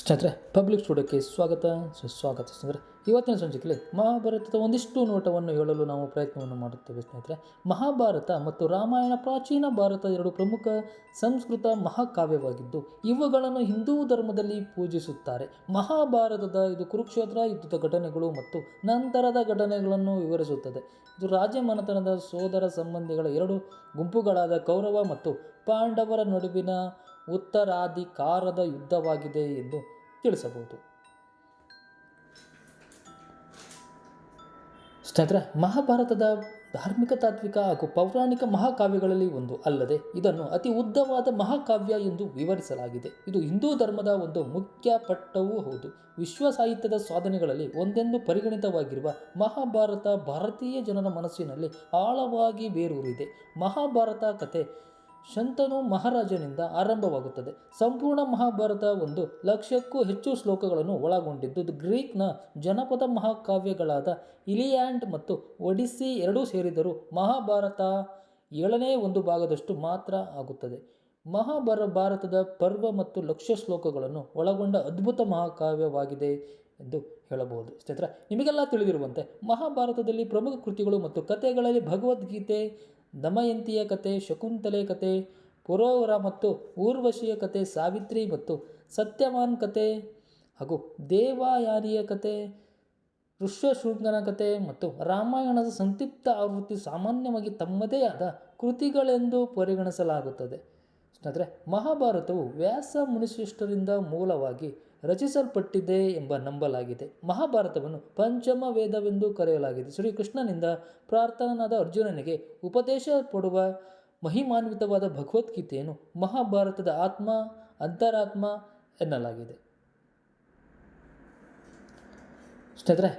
ಸ್ನೇಹಿತರೆ, ಪಬ್ಲಿಕ್ ಸ್ಟುಡಿಯೋಕ್ಕೆ ಸ್ವಾಗತ ಸುಸ್ವಾಗತ. ಸ್ನೇಹಿತರೆ, ಇವತ್ತಿನ ಸಂಚಿಕೆಯಲ್ಲಿ ಮಹಾಭಾರತದ ಒಂದಿಷ್ಟು ನೋಟವನ್ನು ಹೇಳಲು ನಾವು ಪ್ರಯತ್ನವನ್ನು ಮಾಡುತ್ತೇವೆ. ಸ್ನೇಹಿತರೆ, ಮಹಾಭಾರತ ಮತ್ತು ರಾಮಾಯಣ ಪ್ರಾಚೀನ ಭಾರತ ಎರಡು ಪ್ರಮುಖ ಸಂಸ್ಕೃತ ಮಹಾಕಾವ್ಯವಾಗಿದ್ದು ಇವುಗಳನ್ನು ಹಿಂದೂ ಧರ್ಮದಲ್ಲಿ ಪೂಜಿಸುತ್ತಾರೆ. ಮಹಾಭಾರತದ ಇದು ಕುರುಕ್ಷೇತ್ರ ಯುದ್ಧದ ಘಟನೆಗಳು ಮತ್ತು ನಂತರದ ಘಟನೆಗಳನ್ನು ವಿವರಿಸುತ್ತದೆ. ಇದು ರಾಜಮನೆತನದ ಸೋದರ ಸಂಬಂಧಿಗಳ ಎರಡು ಗುಂಪುಗಳಾದ ಕೌರವ ಮತ್ತು ಪಾಂಡವರ ನಡುವಿನ ಉತ್ತರಾಧಿಕಾರದ ಯುದ್ಧವಾಗಿದೆ ಎಂದು ತಿಳಿಸಬಹುದು. ಸ್ನೇಹಿತರೆ, ಮಹಾಭಾರತದ ಧಾರ್ಮಿಕ, ತಾತ್ವಿಕ ಹಾಗೂ ಪೌರಾಣಿಕ ಮಹಾಕಾವ್ಯಗಳಲ್ಲಿ ಒಂದು ಅಲ್ಲದೆ ಇದನ್ನು ಅತಿ ಉದ್ದವಾದ ಮಹಾಕಾವ್ಯ ಎಂದು ವಿವರಿಸಲಾಗಿದೆ. ಇದು ಹಿಂದೂ ಧರ್ಮದ ಒಂದು ಮುಖ್ಯ ಪಠ್ಯವೂ ಹೌದು. ವಿಶ್ವ ಸಾಹಿತ್ಯದ ಸಾಧನೆಗಳಲ್ಲಿ ಒಂದೆಂದು ಪರಿಗಣಿತವಾಗಿರುವ ಮಹಾಭಾರತ ಭಾರತೀಯ ಜನರ ಮನಸ್ಸಿನಲ್ಲಿ ಆಳವಾಗಿ ಬೇರೂರಿದೆ. ಮಹಾಭಾರತ ಕಥೆ ಶಂತನು ಮಹಾರಾಜನಿಂದ ಆರಂಭವಾಗುತ್ತದೆ. ಸಂಪೂರ್ಣ ಮಹಾಭಾರತ 1,00,000ಕ್ಕೂ ಹೆಚ್ಚು ಶ್ಲೋಕಗಳನ್ನು ಒಳಗೊಂಡಿದ್ದು ಗ್ರೀಕ್ನ ಜನಪದ ಮಹಾಕಾವ್ಯಗಳಾದ ಇಲಿಯಾಂಡ್ ಮತ್ತು ಒಡಿಸ್ಸಿ ಎರಡೂ ಸೇರಿದರೂ ಮಹಾಭಾರತ 7ನೇ ಒಂದು ಭಾಗದಷ್ಟು ಮಾತ್ರ ಆಗುತ್ತದೆ. ಮಹಾಭಾರತದ ಪರ್ವ ಮತ್ತು 1,00,000 ಶ್ಲೋಕಗಳನ್ನು ಒಳಗೊಂಡ ಅದ್ಭುತ ಮಹಾಕಾವ್ಯವಾಗಿದೆ ಎಂದು ಹೇಳಬಹುದು. ಸ್ನೇಹಿತರೆ, ನಿಮಗೆಲ್ಲ ತಿಳಿದಿರುವಂತೆ ಮಹಾಭಾರತದಲ್ಲಿ ಪ್ರಮುಖ ಕೃತಿಗಳು ಮತ್ತು ಕಥೆಗಳಲ್ಲಿ ಭಗವದ್ಗೀತೆ, ದಮಯಂತಿಯ ಕತೆ, ಶಕುಂತಲೆ ಕತೆ, ಪುರೋರ ಮತ್ತು ಊರ್ವಶಿಯ ಕತೆ, ಸಾವಿತ್ರಿ ಮತ್ತು ಸತ್ಯವಾನ್ ಕತೆ ಹಾಗೂ ದೇವಯಾನಿಯ ಕತೆ, ಋಷ್ಯಶೃಂಗನ ಕತೆ ಮತ್ತು ರಾಮಾಯಣದ ಸಂಕ್ಷಿಪ್ತ ಆವೃತ್ತಿ ಸಾಮಾನ್ಯವಾಗಿ ತಮ್ಮದೇ ಆದ ಕೃತಿಗಳೆಂದು ಪರಿಗಣಿಸಲಾಗುತ್ತದೆ. ಸ್ನೇಹಿತರೆ, ಮಹಾಭಾರತವು ವ್ಯಾಸ ಮುನಿಶ್ರೇಷ್ಠರಿಂದ ಮೂಲವಾಗಿ ರಚಿಸಲ್ಪಟ್ಟಿದೆ ಎಂಬ ನಂಬಲಾಗಿದೆ. ಮಹಾಭಾರತವನ್ನು ಪಂಚಮ ವೇದವೆಂದು ಕರೆಯಲಾಗಿದೆ. ಶ್ರೀಕೃಷ್ಣನಿಂದ ಪ್ರಾರ್ಥನಾದ ಅರ್ಜುನನಿಗೆ ಉಪದೇಶ ಪಡುವ ಮಹಿಮಾನ್ವಿತವಾದ ಭಗವದ್ಗೀತೆಯನ್ನು ಮಹಾಭಾರತದ ಆತ್ಮ, ಅಂತರಾತ್ಮ ಎನ್ನಲಾಗಿದೆ. ಸ್ನೇಹಿತರೆ,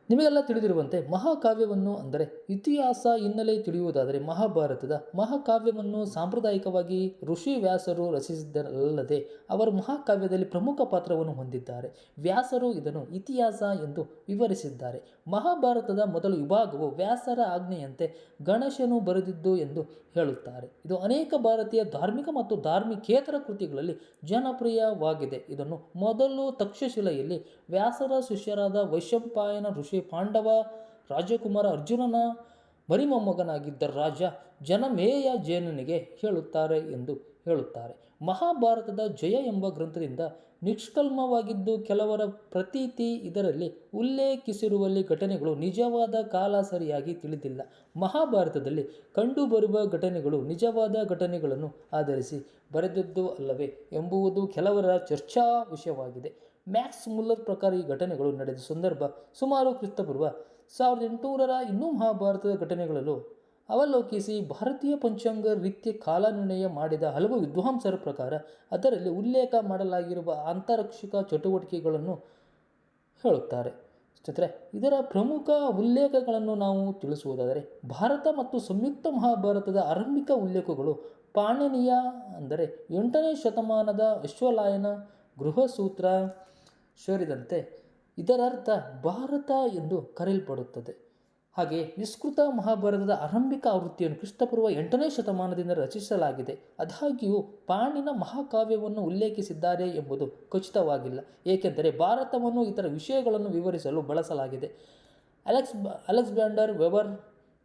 ನಿಮಗೆಲ್ಲ ತಿಳಿದಿರುವಂತೆ ಮಹಾಕಾವ್ಯವನ್ನು ಅಂದರೆ ಇತಿಹಾಸ ಹಿನ್ನೆಲೆ ತಿಳಿಯುವುದಾದರೆ ಮಹಾಭಾರತದ ಮಹಾಕಾವ್ಯವನ್ನು ಸಾಂಪ್ರದಾಯಿಕವಾಗಿ ಋಷಿ ವ್ಯಾಸರು ರಚಿಸಿದ್ದರಲ್ಲದೆ ಅವರು ಮಹಾಕಾವ್ಯದಲ್ಲಿ ಪ್ರಮುಖ ಪಾತ್ರವನ್ನು ಹೊಂದಿದ್ದಾರೆ. ವ್ಯಾಸರು ಇದನ್ನು ಇತಿಹಾಸ ಎಂದು ವಿವರಿಸಿದ್ದಾರೆ. ಮಹಾಭಾರತದ ಮೊದಲ ವಿಭಾಗವು ವ್ಯಾಸರ ಆಜ್ಞೆಯಂತೆ ಗಣೇಶನು ಬರೆದಿದ್ದು ಎಂದು ಹೇಳುತ್ತಾರೆ. ಇದು ಅನೇಕ ಭಾರತೀಯ ಧಾರ್ಮಿಕ ಮತ್ತು ಧಾರ್ಮಿಕೇತರ ಕೃತಿಗಳಲ್ಲಿ ಜನಪ್ರಿಯವಾಗಿದೆ. ಇದನ್ನು ಮೊದಲು ತಕ್ಷಶಿಲೆಯಲ್ಲಿ ವ್ಯಾಸರ ಶಿಷ್ಯರಾದ ವೈಶಂಪಾಯನ ಋಷಿ ಪಾಂಡವ ರಾಜಕುಮಾರ ಅರ್ಜುನನ ಮರಿಮೊಮ್ಮಗನಾಗಿದ್ದ ರಾಜ ಜನಮೇಜಯನಿಗೆ ಹೇಳುತ್ತಾರೆ ಎಂದು ಹೇಳುತ್ತಾರೆ. ಮಹಾಭಾರತದ ಜಯ ಎಂಬ ಗ್ರಂಥದಿಂದ ನಿಷ್ಕಲ್ಮವಾಗಿದ್ದು ಕೆಲವರ ಪ್ರತೀತಿ ಇದರಲ್ಲಿ ಉಲ್ಲೇಖಿಸಿರುವಲ್ಲಿ ಘಟನೆಗಳು ನಿಜವಾದ ಕಾಲ ಸರಿಯಾಗಿ ತಿಳಿದಿಲ್ಲ. ಮಹಾಭಾರತದಲ್ಲಿ ಕಂಡುಬರುವ ಘಟನೆಗಳು ನಿಜವಾದ ಘಟನೆಗಳನ್ನು ಆಧರಿಸಿ ಬರೆದದ್ದು ಅಲ್ಲವೇ ಎಂಬುದು ಕೆಲವರ ಚರ್ಚಾ ವಿಷಯವಾಗಿದೆ. ಮ್ಯಾಕ್ಸ್ ಮುಲ್ಲರ್ ಪ್ರಕಾರ ಈ ಘಟನೆಗಳು ನಡೆದ ಸಂದರ್ಭ ಸುಮಾರು ಕ್ರಿಸ್ತಪೂರ್ವ 1800ರ. ಇನ್ನೂ ಮಹಾಭಾರತದ ಘಟನೆಗಳಲ್ಲೂ ಅವಲೋಕಿಸಿ ಭಾರತೀಯ ಪಂಚಾಂಗ ರೀತ್ಯ ಕಾಲನಿರ್ಣಯ ಮಾಡಿದ ಹಲವು ವಿದ್ವಾಂಸರ ಪ್ರಕಾರ ಅದರಲ್ಲಿ ಉಲ್ಲೇಖ ಮಾಡಲಾಗಿರುವ ಆಂತರಿಕ ಚಟುವಟಿಕೆಗಳನ್ನು ಹೇಳುತ್ತಾರೆ. ಸ್ನೇಹಿತರೆ, ಇದರ ಪ್ರಮುಖ ಉಲ್ಲೇಖಗಳನ್ನು ನಾವು ತಿಳಿಸುವುದಾದರೆ ಭಾರತ ಮತ್ತು ಸಂಯುಕ್ತ ಮಹಾಭಾರತದ ಆರಂಭಿಕ ಉಲ್ಲೇಖಗಳು ಪಾಣಿನಿಯ ಅಂದರೆ 8ನೇ ಶತಮಾನದ ಅಶ್ವಲಾಯನ ಗೃಹಸೂತ್ರ ಸೇರಿದಂತೆ ಇದರರ್ಥ ಭಾರತ ಎಂದು ಕರೆಯಲ್ಪಡುತ್ತದೆ. ಹಾಗೆಯೇ ವಿಸ್ತೃತ ಮಹಾಭಾರತದ ಆರಂಭಿಕ ಆವೃತ್ತಿಯನ್ನು ಕ್ರಿಸ್ತಪೂರ್ವ 8ನೇ ಶತಮಾನದಿಂದ ರಚಿಸಲಾಗಿದೆ. ಆದಾಗ್ಯೂ ಪಾಣಿನ ಮಹಾಕಾವ್ಯವನ್ನು ಉಲ್ಲೇಖಿಸಿದ್ದಾರೆ ಎಂಬುದು ಖಚಿತವಾಗಿಲ್ಲ, ಏಕೆಂದರೆ ಭಾರತವನ್ನು ಇತರ ವಿಷಯಗಳನ್ನು ವಿವರಿಸಲು ಬಳಸಲಾಗಿದೆ. ಅಲೆಕ್ಸಾಂಡರ್ ವೆಬರ್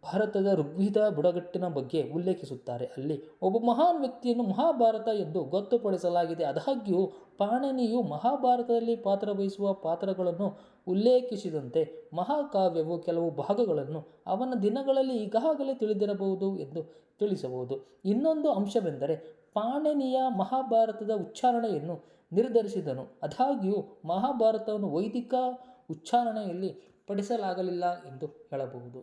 ಭಾರತದ ಋಗ್ವೇದ ಬುಡಕಟ್ಟಿನ ಬಗ್ಗೆ ಉಲ್ಲೇಖಿಸುತ್ತಾರೆ. ಅಲ್ಲಿ ಒಬ್ಬ ಮಹಾನ್ ವ್ಯಕ್ತಿಯನ್ನು ಮಹಾಭಾರತ ಎಂದು ಗೊತ್ತುಪಡಿಸಲಾಗಿದೆ. ಆದಾಗ್ಯೂ ಪಾಣಿನಿಯು ಮಹಾಭಾರತದಲ್ಲಿ ಪಾತ್ರವಹಿಸುವ ಪಾತ್ರಗಳನ್ನು ಉಲ್ಲೇಖಿಸಿದಂತೆ ಮಹಾಕಾವ್ಯವು ಕೆಲವು ಭಾಗಗಳನ್ನು ಅವನ ದಿನಗಳಲ್ಲಿ ಈಗಾಗಲೇ ತಿಳಿದಿರಬಹುದು ಎಂದು ತಿಳಿಸಬಹುದು. ಇನ್ನೊಂದು ಅಂಶವೆಂದರೆ ಪಾಣಿನಿಯ ಮಹಾಭಾರತದ ಉಚ್ಚಾರಣೆಯನ್ನು ನಿರ್ಧರಿಸಿದನು. ಆದಾಗ್ಯೂ ಮಹಾಭಾರತವನ್ನು ವೈದಿಕ ಉಚ್ಚಾರಣೆಯಲ್ಲಿ ಪಡಿಸಲಾಗಲಿಲ್ಲ ಎಂದು ಹೇಳಬಹುದು.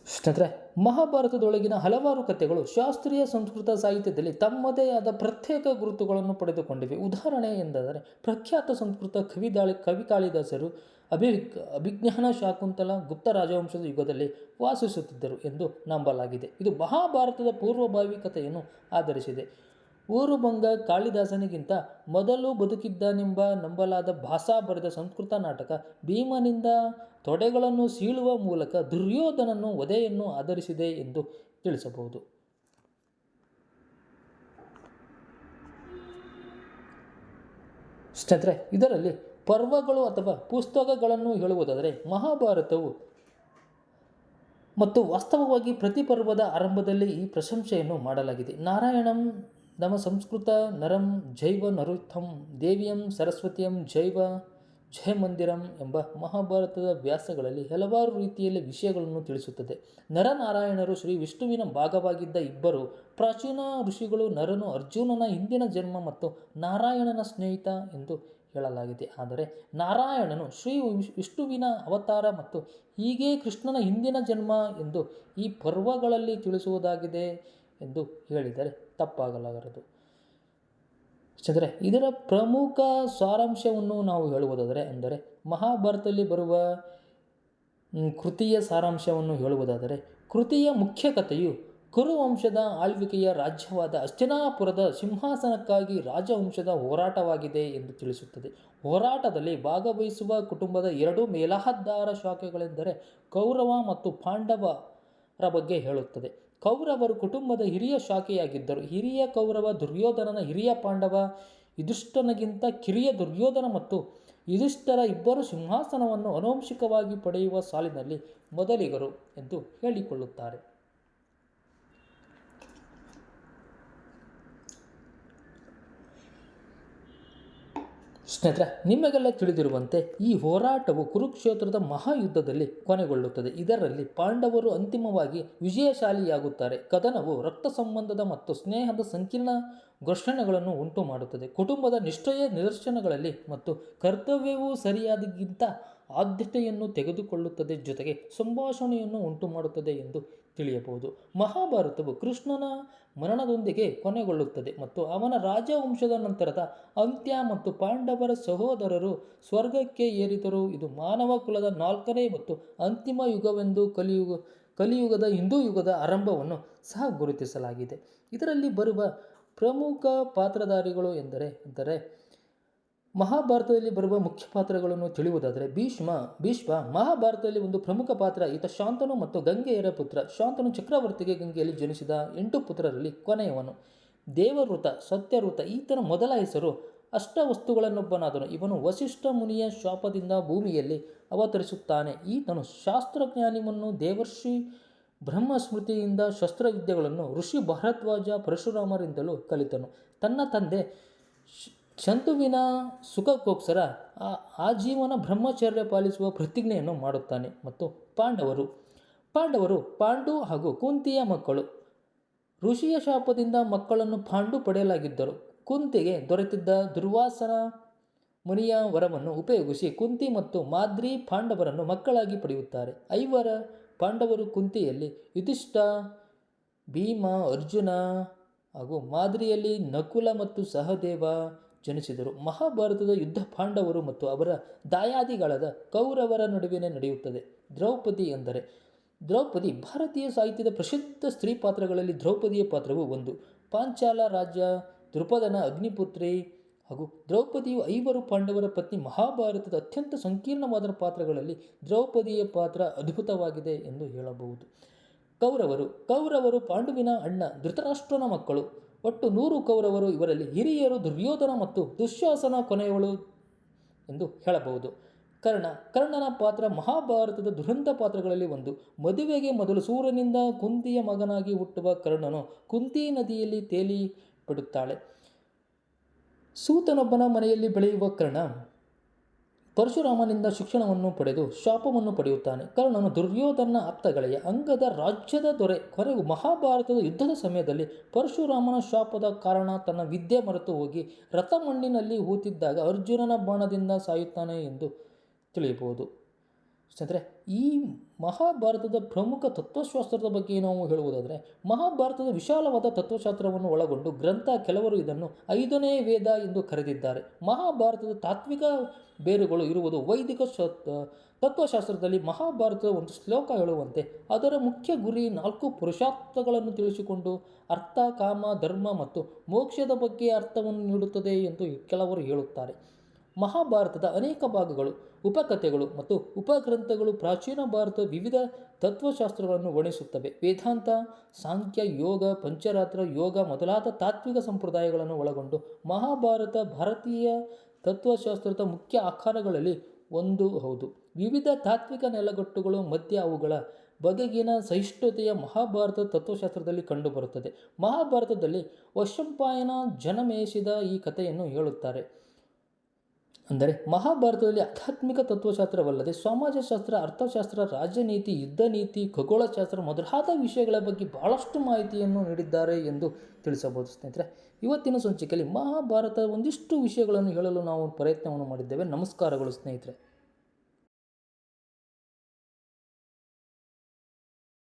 ಸ್ನೇಹಿತರೆ, ಮಹಾಭಾರತದೊಳಗಿನ ಹಲವಾರು ಕಥೆಗಳು ಶಾಸ್ತ್ರೀಯ ಸಂಸ್ಕೃತ ಸಾಹಿತ್ಯದಲ್ಲಿ ತಮ್ಮದೇ ಆದ ಪ್ರತ್ಯೇಕ ಗುರುತುಗಳನ್ನು ಪಡೆದುಕೊಂಡಿವೆ. ಉದಾಹರಣೆ ಎಂದರೆ ಪ್ರಖ್ಯಾತ ಸಂಸ್ಕೃತ ಕವಿ ಕಾಳಿದಾಸರು ಅಭಿಜ್ಞಾನ ಶಾಕುಂತಲ ಗುಪ್ತ ರಾಜವಂಶದ ಯುಗದಲ್ಲಿ ವಾಸಿಸುತ್ತಿದ್ದರು ಎಂದು ನಂಬಲಾಗಿದೆ. ಇದು ಮಹಾಭಾರತದ ಪೂರ್ವಭಾವಿ ಕಥೆಯನ್ನು ಆಧರಿಸಿದೆ. ಊರುಭಂಗ ಕಾಳಿದಾಸನಿಗಿಂತ ಮೊದಲು ಬದುಕಿದ್ದನೆಂಬ ನಂಬಲಾದ ಭಾಸ ಬರೆದ ಸಂಸ್ಕೃತ ನಾಟಕ ಭೀಮನಿಂದ ತೊಡೆಗಳನ್ನು ಸೀಳುವ ಮೂಲಕ ದುರ್ಯೋಧನನ ವಧೆಯನ್ನು ಆಧರಿಸಿದೆ ಎಂದು ತಿಳಿಸಬಹುದು. ಸ್ನೇಹಿತರೆ, ಇದರಲ್ಲಿ ಪರ್ವಗಳು ಅಥವಾ ಪುಸ್ತಕಗಳನ್ನು ಹೇಳುವುದಾದರೆ ಮಹಾಭಾರತವು ಮತ್ತು ವಾಸ್ತವವಾಗಿ ಪ್ರತಿ ಪರ್ವದ ಆರಂಭದಲ್ಲಿ ಈ ಪ್ರಶಂಸೆಯನ್ನು ಮಾಡಲಾಗಿದೆ. ನಾರಾಯಣಂ ನಮ ಸಂಸ್ಕೃತ ನರಂ ಜೈವ ನರುತ್ತಂ ದೇವಿಯಂ ಸರಸ್ವತಿಯಂ ಜೈವ ಜಯಮಂದಿರಂ ಎಂಬ ಮಹಾಭಾರತದ ವ್ಯಾಸಗಳಲ್ಲಿ ಹಲವಾರು ರೀತಿಯಲ್ಲಿ ವಿಷಯಗಳನ್ನು ತಿಳಿಸುತ್ತದೆ. ನರನಾರಾಯಣರು ಶ್ರೀ ವಿಷ್ಣುವಿನ ಭಾಗವಾಗಿದ್ದ ಇಬ್ಬರು ಪ್ರಾಚೀನ ಋಷಿಗಳು. ನರನು ಅರ್ಜುನನ ಹಿಂದಿನ ಜನ್ಮ ಮತ್ತು ನಾರಾಯಣನ ಸ್ನೇಹಿತ ಎಂದು ಹೇಳಲಾಗಿದೆ. ಆದರೆ ನಾರಾಯಣನು ಶ್ರೀ ವಿಷ್ಣುವಿನ ಅವತಾರ ಮತ್ತು ಹೀಗೆ ಕೃಷ್ಣನ ಹಿಂದಿನ ಜನ್ಮ ಎಂದು ಈ ಪರ್ವಗಳಲ್ಲಿ ತಿಳಿಸುವುದಾಗಿದೆ ಎಂದು ಹೇಳಿದರೆ ತಪ್ಪಾಗಲಾರದು. ಸ್ನೇಹಿತರೆ, ಇದರ ಪ್ರಮುಖ ಸಾರಾಂಶವನ್ನು ನಾವು ಹೇಳುವುದಾದರೆ ಅಂದರೆ ಮಹಾಭಾರತದಲ್ಲಿ ಬರುವ ಕೃತಿಯ ಸಾರಾಂಶವನ್ನು ಹೇಳುವುದಾದರೆ ಕೃತಿಯ ಮುಖ್ಯ ಕಥೆಯು ಕುರುವಂಶದ ಆಳ್ವಿಕೆಯ ರಾಜ್ಯವಾದ ಹಸ್ತಿನಾಪುರದ ಸಿಂಹಾಸನಕ್ಕಾಗಿ ರಾಜವಂಶದ ಹೋರಾಟವಾಗಿದೆ ಎಂದು ತಿಳಿಸುತ್ತದೆ. ಹೋರಾಟದಲ್ಲಿ ಭಾಗವಹಿಸುವ ಕುಟುಂಬದ ಎರಡು ಮೇಲಾಧಾರ ಶಾಖೆಗಳೆಂದರೆ ಕೌರವ ಮತ್ತು ಪಾಂಡವರ ಬಗ್ಗೆ ಹೇಳುತ್ತದೆ. ಕೌರವರು ಕುಟುಂಬದ ಹಿರಿಯ ಶಾಖೆಯಾಗಿದ್ದರು. ಹಿರಿಯ ಕೌರವ ದುರ್ಯೋಧನನ, ಹಿರಿಯ ಪಾಂಡವ ಯುಧಿಷ್ಠಿರನಿಗಿಂತ ಕಿರಿಯ ದುರ್ಯೋಧನ ಮತ್ತು ಯುಧಿಷ್ಠಿರ ಇಬ್ಬರು ಸಿಂಹಾಸನವನ್ನು ಆನುವಂಶಿಕವಾಗಿ ಪಡೆಯುವ ಸಾಲಿನಲ್ಲಿ ಮೊದಲಿಗರು ಎಂದು ಹೇಳಿಕೊಳ್ಳುತ್ತಾರೆ. ಸ್ನೇಹಿತರೆ, ನಿಮಗೆಲ್ಲ ತಿಳಿದಿರುವಂತೆ ಈ ಹೋರಾಟವು ಕುರುಕ್ಷೇತ್ರದ ಮಹಾಯುದ್ಧದಲ್ಲಿ ಕೊನೆಗೊಳ್ಳುತ್ತದೆ. ಇದರಲ್ಲಿ ಪಾಂಡವರು ಅಂತಿಮವಾಗಿ ವಿಜಯಶಾಲಿಯಾಗುತ್ತಾರೆ. ಕದನವು ರಕ್ತ ಸಂಬಂಧದ ಮತ್ತು ಸ್ನೇಹದ ಸಂಕೀರ್ಣ ಘರ್ಷಣೆಗಳನ್ನು ಉಂಟು ಮಾಡುತ್ತದೆ. ಕುಟುಂಬದ ನಿಷ್ಠೆಯ ನಿದರ್ಶನಗಳಲ್ಲಿ ಮತ್ತು ಕರ್ತವ್ಯವು ಸರಿಯಾದಕ್ಕಿಂತ ಆದ್ಯತೆಯನ್ನು ತೆಗೆದುಕೊಳ್ಳುತ್ತದೆ, ಜೊತೆಗೆ ಸಂಭಾಷಣೆಯನ್ನು ಉಂಟು ಮಾಡುತ್ತದೆ ಎಂದು ತಿಳಿಯಬಹುದು. ಮಹಾಭಾರತವು ಕೃಷ್ಣನ ಮರಣದೊಂದಿಗೆ ಕೊನೆಗೊಳ್ಳುತ್ತದೆ ಮತ್ತು ಅವನ ರಾಜವಂಶದ ನಂತರದ ಅಂತ್ಯ ಮತ್ತು ಪಾಂಡವರ ಸಹೋದರರು ಸ್ವರ್ಗಕ್ಕೆ ಏರಿದರು. ಇದು ಮಾನವ ಕುಲದ 4ನೇ ಮತ್ತು ಅಂತಿಮ ಯುಗವೆಂದು ಕಲಿಯುಗದ ಹಿಂದೂ ಯುಗದ ಆರಂಭವನ್ನು ಸಹ ಗುರುತಿಸಲಾಗಿದೆ. ಇದರಲ್ಲಿ ಬರುವ ಪ್ರಮುಖ ಪಾತ್ರಧಾರಿಗಳು ಎಂದರೆ ಮಹಾಭಾರತದಲ್ಲಿ ಬರುವ ಮುಖ್ಯ ಪಾತ್ರಗಳನ್ನು ತಿಳಿಯುವುದಾದರೆ ಭೀಷ್ಮ ಮಹಾಭಾರತದಲ್ಲಿ ಒಂದು ಪ್ರಮುಖ ಪಾತ್ರ. ಈತ ಶಾಂತನು ಮತ್ತು ಗಂಗೆಯರ ಪುತ್ರ. ಶಾಂತನು ಚಕ್ರವರ್ತಿಗೆ ಗಂಗೆಯಲ್ಲಿ ಜನಿಸಿದ 8 ಪುತ್ರರಲ್ಲಿ ಕೊನೆಯವನು. ದೇವವೃತ ಸತ್ಯವೃತ ಈತನ ಮೊದಲ ಹೆಸರು. ಅಷ್ಟವಸ್ತುಗಳನ್ನೊಬ್ಬನಾದನು. ಇವನು ವಸಿಷ್ಠ ಮುನಿಯ ಶಾಪದಿಂದ ಭೂಮಿಯಲ್ಲಿ ಅವತರಿಸುತ್ತಾನೆ. ಈತನು ಶಾಸ್ತ್ರಜ್ಞಾನವನ್ನು ದೇವರ್ಷಿ ಬ್ರಹ್ಮಸ್ಮೃತಿಯಿಂದ ಶಸ್ತ್ರವಿದ್ಯೆಗಳನ್ನು ಋಷಿ ಭಾರದ್ವಾಜ ಪರಶುರಾಮರಿಂದಲೂ ಕಲಿತನು. ತನ್ನ ತಂದೆ ಶಂತುವಿನ ಸುಖಕ್ಕೋಸ್ಕರ ಆಜೀವನ ಬ್ರಹ್ಮಚರ್ಯ ಪಾಲಿಸುವ ಪ್ರತಿಜ್ಞೆಯನ್ನು ಮಾಡುತ್ತಾನೆ. ಮತ್ತು ಪಾಂಡವರು ಪಾಂಡು ಹಾಗೂ ಕುಂತಿಯ ಮಕ್ಕಳು. ಋಷಿಯ ಶಾಪದಿಂದ ಮಕ್ಕಳನ್ನು ಪಾಂಡು ಪಡೆಯಲಾಗಿದ್ದರು. ಕುಂತಿಗೆ ದೊರೆತಿದ್ದ ದುರ್ವಾಸನ ಮುನಿಯ ವರವನ್ನು ಉಪಯೋಗಿಸಿ ಕುಂತಿ ಮತ್ತು ಮಾದ್ರಿ ಪಾಂಡವರನ್ನು ಮಕ್ಕಳಾಗಿ ಪಡೆಯುತ್ತಾರೆ. 5 ಪಾಂಡವರು ಕುಂತಿಯಲ್ಲಿ ಯುಧಿಷ್ಠ, ಭೀಮ, ಅರ್ಜುನ ಹಾಗೂ ಮಾದ್ರಿಯಲ್ಲಿ ನಕುಲ ಮತ್ತು ಸಹದೇವ ಜನಿಸಿದರು. ಮಹಾಭಾರತದ ಯುದ್ಧ ಪಾಂಡವರು ಮತ್ತು ಅವರ ದಾಯಾದಿಗಳಾದ ಕೌರವರ ನಡುವೆ ನಡೆಯುತ್ತದೆ. ದ್ರೌಪದಿ ಭಾರತೀಯ ಸಾಹಿತ್ಯದ ಪ್ರಸಿದ್ಧ ಸ್ತ್ರೀ ಪಾತ್ರಗಳಲ್ಲಿ ದ್ರೌಪದಿಯ ಪಾತ್ರವು ಒಂದು. ಪಾಂಚಾಲ ರಾಜ್ಯ ದೃಪದನ ಅಗ್ನಿಪುತ್ರಿ ಹಾಗೂ ದ್ರೌಪದಿಯು 5 ಪಾಂಡವರ ಪತ್ನಿ. ಮಹಾಭಾರತದ ಅತ್ಯಂತ ಸಂಕೀರ್ಣವಾದ ಪಾತ್ರಗಳಲ್ಲಿ ದ್ರೌಪದಿಯ ಪಾತ್ರ ಅದ್ಭುತವಾಗಿದೆ ಎಂದು ಹೇಳಬಹುದು. ಕೌರವರು ಪಾಂಡುವಿನ ಅಣ್ಣ ಧೃತರಾಷ್ಟ್ರನ ಮಕ್ಕಳು. ಒಟ್ಟು 100 ಕೌರವರು. ಇವರಲ್ಲಿ ಹಿರಿಯರು ದುರ್ಯೋಧನ ಮತ್ತು ದುಶ್ಯಾಸನ ಕೊನೆಯವಳು ಎಂದು ಹೇಳಬಹುದು. ಕರ್ಣನ ಪಾತ್ರ ಮಹಾಭಾರತದ ದುರಂತ ಪಾತ್ರಗಳಲ್ಲಿ ಒಂದು. ಮದುವೆಗೆ ಮೊದಲು ಸೂರ್ಯನಿಂದ ಕುಂತಿಯ ಮಗನಾಗಿ ಹುಟ್ಟುವ ಕರ್ಣನು ಕುಂತಿ ನದಿಯಲ್ಲಿ ತೇಲಿ ಬಿಡುತ್ತಾಳೆ. ಸೂತನೊಬ್ಬನ ಮನೆಯಲ್ಲಿ ಬೆಳೆಯುವ ಕರ್ಣ ಪರಶುರಾಮನಿಂದ ಶಿಕ್ಷಣವನ್ನು ಪಡೆದು ಶಾಪವನ್ನು ಪಡೆಯುತ್ತಾನೆ. ಕರ್ಣನು ದುರ್ಯೋಧನ ಆಪ್ತ ಗೆಳೆಯ. ಅಂಗದ ರಾಜ್ಯದ ದೊರೆ. ಕೊನೆಗೂ ಮಹಾಭಾರತದ ಯುದ್ಧದ ಸಮಯದಲ್ಲಿ ಪರಶುರಾಮನ ಶಾಪದ ಕಾರಣ ತನ್ನ ವಿದ್ಯೆ ಮರೆತು ಹೋಗಿ ರಥಮಣ್ಣಿನಲ್ಲಿ ಹೂತಿದ್ದಾಗ ಅರ್ಜುನನ ಬಾಣದಿಂದ ಸಾಯುತ್ತಾನೆ ಎಂದು ತಿಳಿಯಬಹುದು. ಸ್ನೇಹಿತರೆ, ಈ ಮಹಾಭಾರತದ ಪ್ರಮುಖ ತತ್ವಶಾಸ್ತ್ರದ ಬಗ್ಗೆ ನಾವು ಹೇಳುವುದಾದರೆ ಮಹಾಭಾರತದ ವಿಶಾಲವಾದ ತತ್ವಶಾಸ್ತ್ರವನ್ನು ಒಳಗೊಂಡು ಗ್ರಂಥ. ಕೆಲವರು ಇದನ್ನು 5ನೇ ವೇದ ಎಂದು ಕರೆದಿದ್ದಾರೆ. ಮಹಾಭಾರತದ ತಾತ್ವಿಕ ಬೇರುಗಳು ಇರುವುದು ವೈದಿಕ ತತ್ವಶಾಸ್ತ್ರದಲ್ಲಿ. ಮಹಾಭಾರತದ ಒಂದು ಶ್ಲೋಕ ಹೇಳುವಂತೆ ಅದರ ಮುಖ್ಯ ಗುರಿ 4 ಪುರುಷಾರ್ಥಗಳನ್ನು ತಿಳಿಸಿಕೊಂಡು ಅರ್ಥ, ಕಾಮ, ಧರ್ಮ ಮತ್ತು ಮೋಕ್ಷದ ಬಗ್ಗೆ ಅರ್ಥವನ್ನು ನೀಡುತ್ತದೆ ಎಂದು ಕೆಲವರು ಹೇಳುತ್ತಾರೆ. ಮಹಾಭಾರತದ ಅನೇಕ ಭಾಗಗಳು, ಉಪಕಥೆಗಳು ಮತ್ತು ಉಪಗ್ರಂಥಗಳು ಪ್ರಾಚೀನ ಭಾರತದ ವಿವಿಧ ತತ್ವಶಾಸ್ತ್ರಗಳನ್ನು ವರ್ಣಿಸುತ್ತವೆ. ವೇದಾಂತ, ಸಾಂಖ್ಯ, ಯೋಗ, ಪಂಚರಾತ್ರ ಯೋಗ ಮೊದಲಾದ ತಾತ್ವಿಕ ಸಂಪ್ರದಾಯಗಳನ್ನು ಒಳಗೊಂಡು ಮಹಾಭಾರತ ಭಾರತೀಯ ತತ್ವಶಾಸ್ತ್ರದ ಮುಖ್ಯ ಆಕಾರಗಳಲ್ಲಿ ಒಂದು ಹೌದು. ವಿವಿಧ ತಾತ್ವಿಕ ನೆಲೆಗಟ್ಟುಗಳು ಮಧ್ಯೆ ಅವುಗಳ ಬಗೆಗಿನ ಸಹಿಷ್ಣುತೆಯ ಮಹಾಭಾರತದ ತತ್ವಶಾಸ್ತ್ರದಲ್ಲಿ ಕಂಡುಬರುತ್ತದೆ. ಮಹಾಭಾರತದಲ್ಲಿ ವೈಶಂಪಾಯನ ಜನಮೇಯಿಸಿದ ಈ ಕಥೆಯನ್ನು ಹೇಳುತ್ತಾರೆ. ಅಂದರೆ ಮಹಾಭಾರತದಲ್ಲಿ ಆಧ್ಯಾತ್ಮಿಕ ತತ್ವಶಾಸ್ತ್ರವಲ್ಲದೆ ಸಮಾಜಶಾಸ್ತ್ರ, ಅರ್ಥಶಾಸ್ತ್ರ, ರಾಜನೀತಿ, ಯುದ್ಧನೀತಿ, ಖಗೋಳಶಾಸ್ತ್ರ ಮೊದಲಾದ ವಿಷಯಗಳ ಬಗ್ಗೆ ಬಹಳಷ್ಟು ಮಾಹಿತಿಯನ್ನು ನೀಡಿದ್ದಾರೆ ಎಂದು ತಿಳಿಸಬಹುದು. ಸ್ನೇಹಿತರೆ, ಇವತ್ತಿನ ಸಂಚಿಕೆಯಲ್ಲಿ ಮಹಾಭಾರತ ಒಂದಿಷ್ಟು ವಿಷಯಗಳನ್ನು ಹೇಳಲು ನಾವು ಪ್ರಯತ್ನವನ್ನು ಮಾಡಿದ್ದೇವೆ. ನಮಸ್ಕಾರಗಳು ಸ್ನೇಹಿತರೆ.